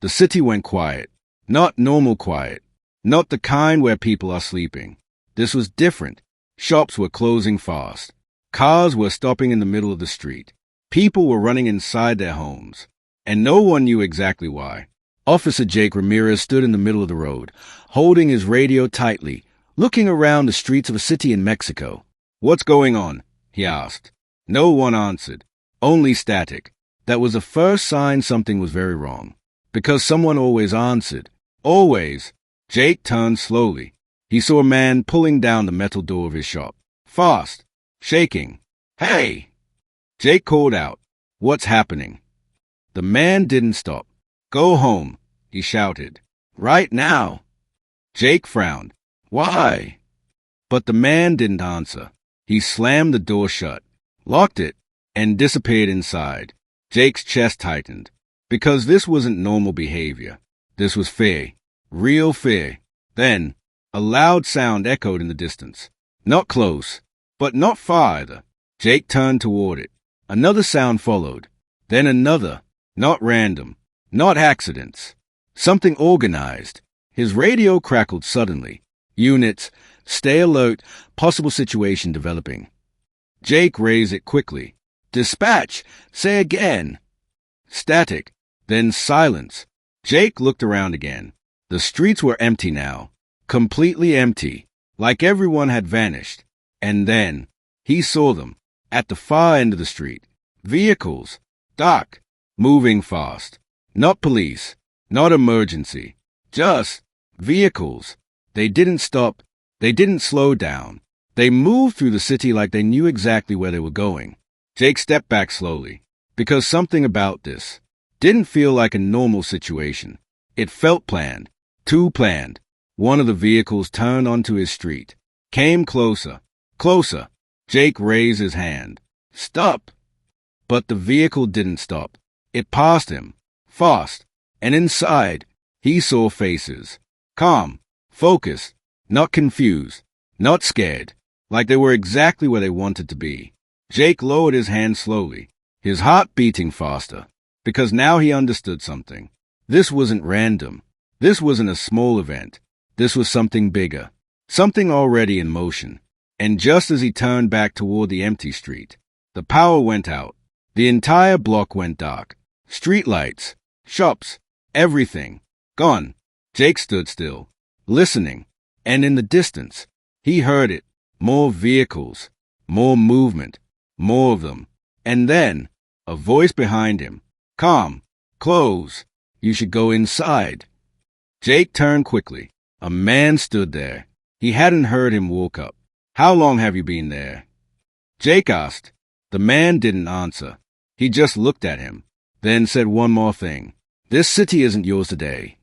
The city went quiet. Not normal quiet. Not the kind where people are sleeping. This was different. Shops were closing fast. Cars were stopping in the middle of the street. People were running inside their homes. And no one knew exactly why. Officer Jake Ramirez stood in the middle of the road, holding his radio tightly, looking around the streets of a city in Mexico. "What's going on?" he asked. No one answered. Only static. That was the first sign something was very wrong. Because someone always answered. Always. Jake turned slowly. He saw a man pulling down the metal door of his shop. Fast. Shaking. "Hey!" Jake called out. "What's happening?" The man didn't stop. "Go home," he shouted. "Right now." Jake frowned. "Why?" But the man didn't answer. He slammed the door shut, locked it, and disappeared inside. Jake's chest tightened. Because this wasn't normal behavior. This was fear. Real fear. Then, a loud sound echoed in the distance. Not close, but not far either. Jake turned toward it. Another sound followed. Then another. Not random. Not accidents. Something organized. His radio crackled suddenly. Units. Stay alert. Possible situation developing. Jake raised it quickly. "Dispatch! Say again!" Static. Then silence. Jake looked around again. The streets were empty now. Completely empty. Like everyone had vanished. And then, he saw them. At the far end of the street. Vehicles. Dark. Moving fast. Not police. Not emergency. Just vehicles. They didn't stop. They didn't slow down. They moved through the city like they knew exactly where they were going. Jake stepped back slowly. Because something about this didn't feel like a normal situation. It felt planned. Too planned. One of the vehicles turned onto his street. Came closer. Closer. Jake raised his hand. "Stop!" But the vehicle didn't stop. It passed him. Fast. And inside, he saw faces. Calm. Focused. Not confused. Not scared. Like they were exactly where they wanted to be. Jake lowered his hand slowly. His heart beating faster. Because now he understood something. This wasn't random. This wasn't a small event. This was something bigger. Something already in motion. And just as he turned back toward the empty street, the power went out. The entire block went dark. Street lights, shops, everything. Gone. Jake stood still, listening. And in the distance, he heard it. More vehicles. More movement. More of them. And then, a voice behind him. "Calm. Close. You should go inside." Jake turned quickly. A man stood there. He hadn't heard him walk up. "How long have you been there?" Jake asked. The man didn't answer. He just looked at him, then said one more thing. "This city isn't yours today."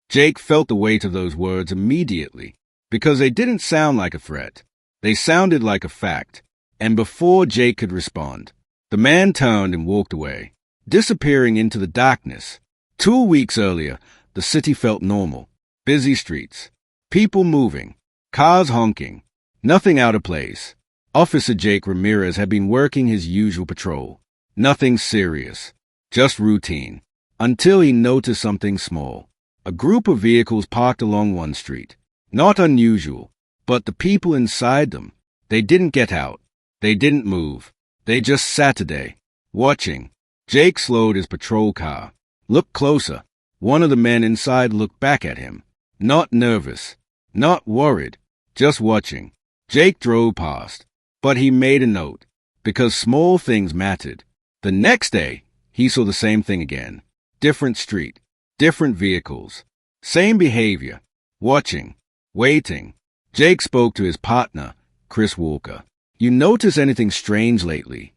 Jake felt the weight of those words immediately, because they didn't sound like a threat. They sounded like a fact. And before Jake could respond, the man turned and walked away, disappearing into the darkness. 2 weeks earlier, the city felt normal. Busy streets. People moving. Cars honking. Nothing out of place. Officer Jake Ramirez had been working his usual patrol. Nothing serious. Just routine. Until he noticed something small. A group of vehicles parked along one street. Not unusual, but the people inside them, they didn't get out. They didn't move. They just sat today, watching. Jake slowed his patrol car. Looked closer. One of the men inside looked back at him. Not nervous. Not worried. Just watching. Jake drove past. But he made a note. Because small things mattered. The next day, he saw the same thing again. Different street. Different vehicles. Same behavior. Watching. Waiting. Jake spoke to his partner, Chris Walker. "You notice anything strange lately?"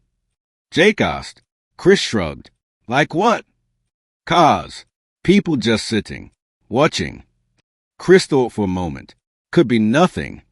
Jake asked. Chris shrugged. "Like what?" "Cars. People just sitting. Watching." Chris thought for a moment. Could be nothing.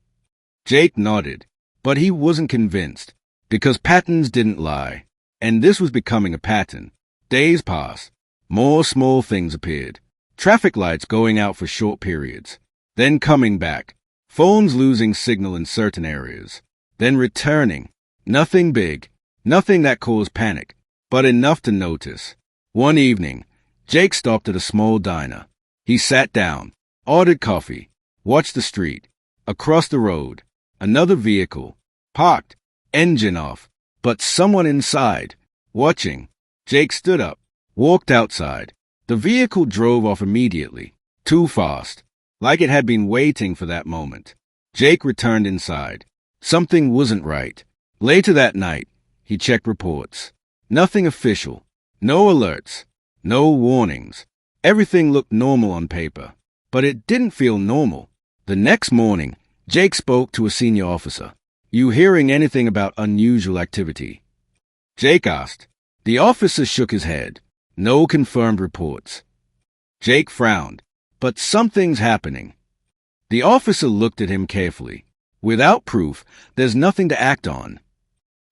Jake nodded. But he wasn't convinced. Because patterns didn't lie. And this was becoming a pattern. Days passed. More small things appeared. Traffic lights going out for short periods. Then coming back. Phones losing signal in certain areas. Then returning. Nothing big. Nothing that caused panic. But enough to notice. One evening, Jake stopped at a small diner. He sat down, ordered coffee, watched the street. Across the road, another vehicle, parked, engine off, but someone inside, watching. Jake stood up, walked outside. The vehicle drove off immediately, too fast, like it had been waiting for that moment. Jake returned inside. Something wasn't right. Later that night, he checked reports. Nothing official. No alerts. No warnings. Everything looked normal on paper, but it didn't feel normal. The next morning, Jake spoke to a senior officer. "You hearing anything about unusual activity?" Jake asked. The officer shook his head. No confirmed reports. Jake frowned. "But something's happening." The officer looked at him carefully. "Without proof, there's nothing to act on."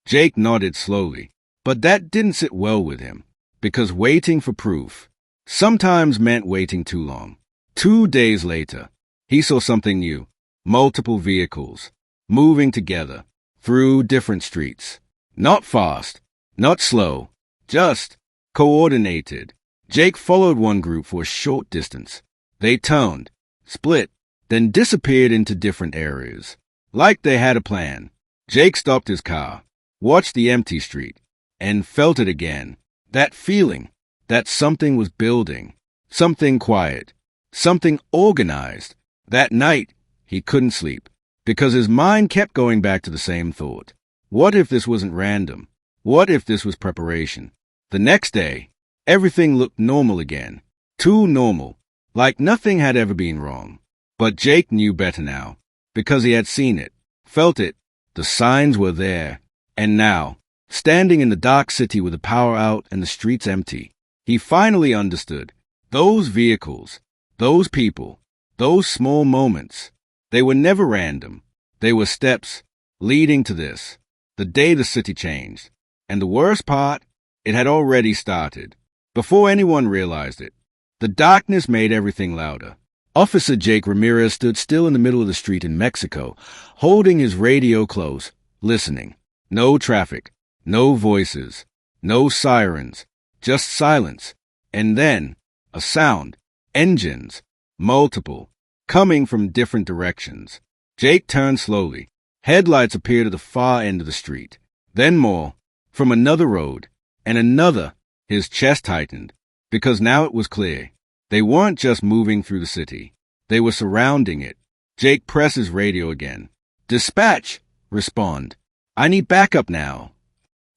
Jake nodded slowly, but that didn't sit well with him, because waiting for proof sometimes meant waiting too long. 2 days later, he saw something new. Multiple vehicles, moving together, through different streets. Not fast, not slow, just coordinated. Jake followed one group for a short distance. They turned, split, then disappeared into different areas. Like they had a plan. Jake stopped his car, watched the empty street, and felt it again. That feeling that something was building, something quiet, something organized. That night, he couldn't sleep, because his mind kept going back to the same thought. What if this wasn't random? What if this was preparation? The next day, everything looked normal again. Too normal, like nothing had ever been wrong. But Jake knew better now, because he had seen it, felt it. The signs were there. And now, standing in the dark city with the power out and the streets empty, he finally understood. Those vehicles, those people, those small moments, they were never random. They were steps leading to this, the day the city changed. And the worst part, it had already started, before anyone realized it. The darkness made everything louder. Officer Jake Ramirez stood still in the middle of the street in Mexico, holding his radio close, listening. No traffic, no voices, no sirens, just silence. And then, a sound. Engines. Multiple. Coming from different directions. Jake turned slowly. Headlights appeared at the far end of the street. Then more. From another road. And another. His chest tightened. Because now it was clear. They weren't just moving through the city. They were surrounding it. Jake pressed his radio again. "Dispatch!" "Respond. I need backup now."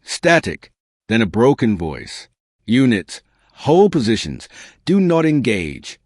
Static. Then a broken voice. "Units. Hold positions. Do not engage."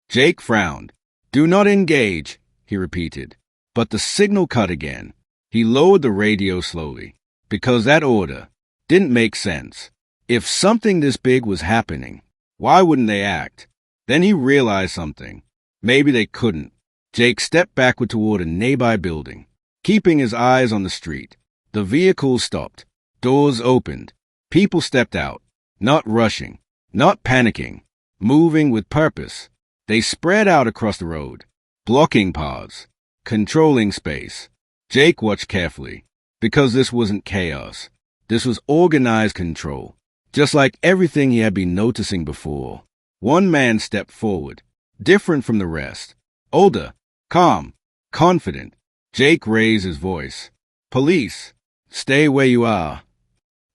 Jake frowned. "Do not engage," he repeated. But the signal cut again. He lowered the radio slowly, because that order didn't make sense. If something this big was happening, why wouldn't they act? Then he realized something. Maybe they couldn't. Jake stepped backward toward a nearby building, keeping his eyes on the street. The vehicles stopped. Doors opened. People stepped out, not rushing, not panicking, moving with purpose. They spread out across the road, blocking paths, controlling space. Jake watched carefully, because this wasn't chaos. This was organized control, just like everything he had been noticing before. One man stepped forward, different from the rest. Older, calm, confident. Jake raised his voice. "Police, stay where you are."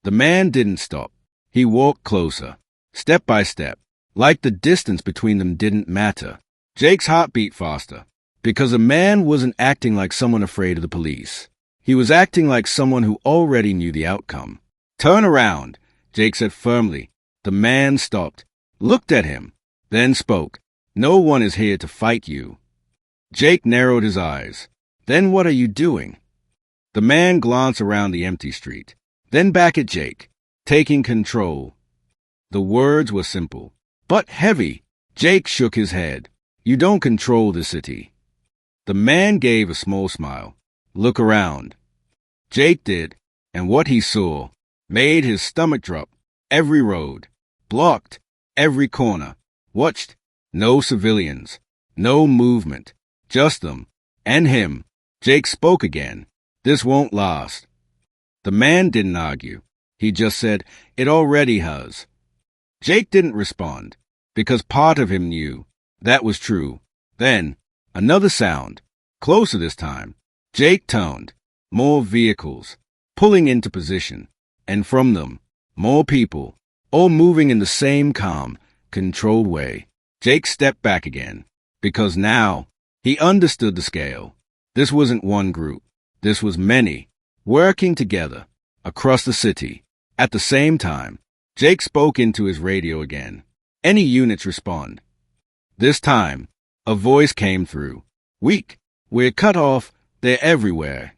The man didn't stop. He walked closer, step by step, like the distance between them didn't matter. Jake's heart beat faster, because the man wasn't acting like someone afraid of the police. He was acting like someone who already knew the outcome. "Turn around," Jake said firmly. The man stopped, looked at him, then spoke. "No one is here to fight you." Jake narrowed his eyes. "Then what are you doing?" The man glanced around the empty street, then back at Jake, taking control. The words were simple, but heavy. Jake shook his head. "You don't control the city." The man gave a small smile. "Look around." Jake did, and what he saw made his stomach drop. Every road, blocked, every corner, watched. No civilians, no movement, just them, and him. Jake spoke again. "This won't last." The man didn't argue. He just said, "It already has." Jake didn't respond. because part of him knew that was true. Then, another sound, closer this time. Jake turned. More vehicles, pulling into position, and from them, more people, all moving in the same calm, controlled way. Jake stepped back again, because now he understood the scale. This wasn't one group. This was many, working together, across the city. At the same time, Jake spoke into his radio again. Any units respond? This time, a voice came through. Weak. We're cut off. They're everywhere.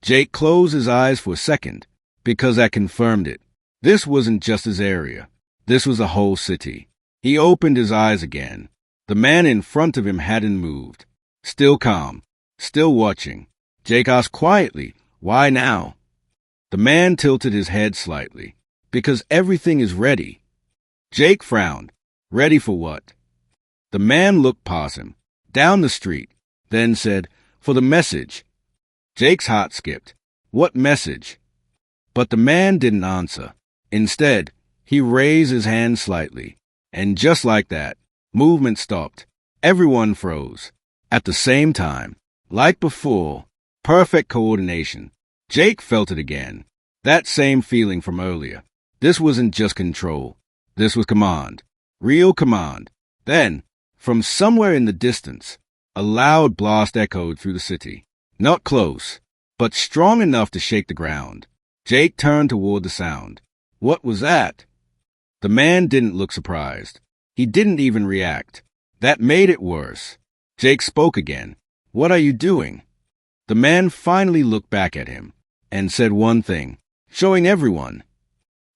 Jake closed his eyes for a second, because that confirmed it. This wasn't just his area. This was a whole city. He opened his eyes again. The man in front of him hadn't moved. Still calm. Still watching. Jake asked quietly, "Why now?" The man tilted his head slightly. "Because everything is ready." Jake frowned. Ready for what? The man looked past him, down the street, then said, "For the message." Jake's heart skipped. What message? But the man didn't answer. Instead, he raised his hand slightly. And just like that, movement stopped. Everyone froze. At the same time, like before, perfect coordination. Jake felt it again. That same feeling from earlier. This wasn't just control. This was command. Real command. Then, from somewhere in the distance, a loud blast echoed through the city. Not close, but strong enough to shake the ground. Jake turned toward the sound. What was that? The man didn't look surprised. He didn't even react. That made it worse. Jake spoke again. "What are you doing?" The man finally looked back at him and said one thing, showing everyone.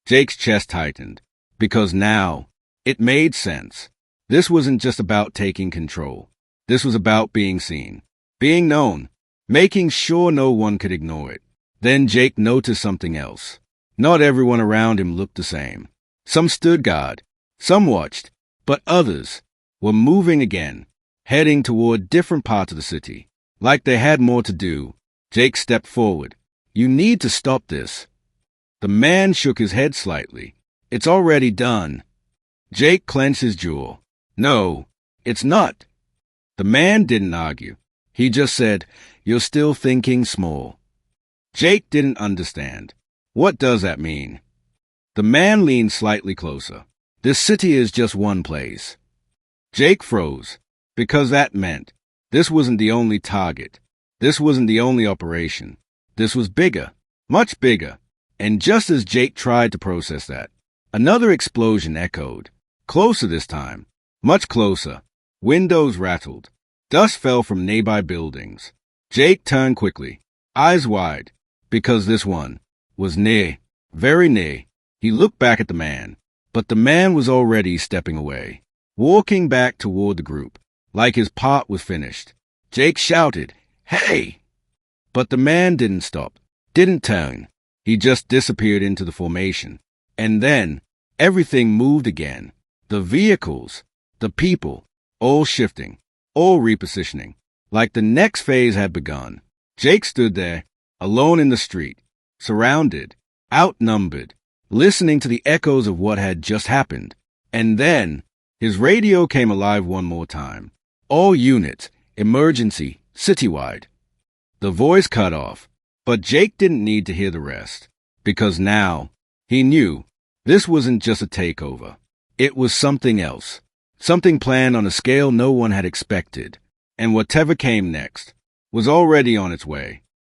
Jake's chest tightened, because now it made sense. This wasn't just about taking control. This was about being seen, being known, making sure no one could ignore it. Then Jake noticed something else. Not everyone around him looked the same. Some stood guard, some watched, but others were moving again, heading toward different parts of the city. Like they had more to do. Jake stepped forward. "You need to stop this." The man shook his head slightly. "It's already done." Jake clenched his jaw. "No, it's not." The man didn't argue. He just said, "You're still thinking small." Jake didn't understand. What does that mean? The man leaned slightly closer. "This city is just one place." Jake froze, because that meant this wasn't the only target. This wasn't the only operation. This was bigger, much bigger. And just as Jake tried to process that, another explosion echoed. Closer this time. Much closer. Windows rattled. Dust fell from nearby buildings. Jake turned quickly, eyes wide, because this one was near, very near. He looked back at the man, but the man was already stepping away, walking back toward the group, like his part was finished. Jake shouted, "Hey!" But the man didn't stop, didn't turn. He just disappeared into the formation. And then everything moved again. The vehicles, the people, all shifting, all repositioning, like the next phase had begun. Jake stood there, alone in the street, surrounded, outnumbered, listening to the echoes of what had just happened. And then his radio came alive one more time. "All units, emergency, citywide." The voice cut off, but Jake didn't need to hear the rest, because now he knew this wasn't just a takeover. It was something else, something planned on a scale no one had expected, and whatever came next was already on its way.